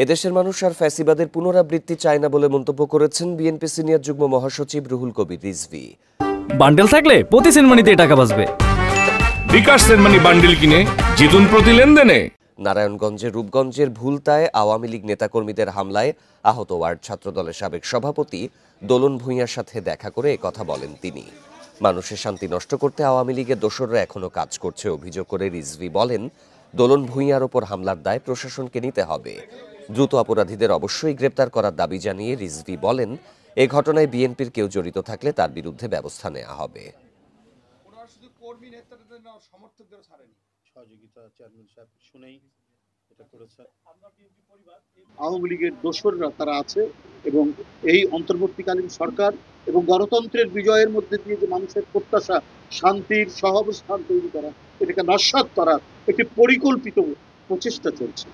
এদেশের মানুষ আর ফ্যাসিবাদের পুনরাবৃত্তি চায় না বলে মন্তব্য করেছেন বিএনপি সিনিয়র যুগ্ম মহাসচিব রুহুল কবির রিজভী। বান্ডেল থাকলে প্রতি সেনমানিতে টাকা বাঁচবে। বিকাশ সেনমানি বান্ডেল কিনে জিতুন প্রতি লেনদেনে। নারায়ণগঞ্জের রূপগঞ্জের ভুলতায় আওয়ামী লীগ নেতাকর্মীদের হামলায় আহত ওয়ার্ড ছাত্রদলের সাবেক সভাপতি দোলন ভূঁইয়ার সাথে দেখা করে একথা বলেন তিনি। মানুষের শান্তি নষ্ট করতে আওয়ামী লীগের দোসররা এখনো কাজ করছে অভিযোগ করে রিজভী বলেন, দোলন ভূঁইয়ার ওপর হামলার দায় প্রশাসনকে নিতে হবে। দ্রুত অপরাধীদের অবশ্যই গ্রেপ্তার করার দাবি জানিয়ে রিজভী বলেন, এ ঘটনায় বিএনপির কেউ জড়িত থাকলে তার বিরুদ্ধে ব্যবস্থা নেওয়া হবে। আওয়ামী লীগের দোসররা তারা আছে এবং এই অন্তর্বর্তীকালীন সরকার এবং গণতন্ত্রের বিজয়ের মধ্যে দিয়ে যে মানুষের প্রত্যাশা শান্তির সহাবস্থান তৈরি করা, এটাকে নস্যাৎ করার একটি পরিকল্পিত প্রচেষ্টা চলছে।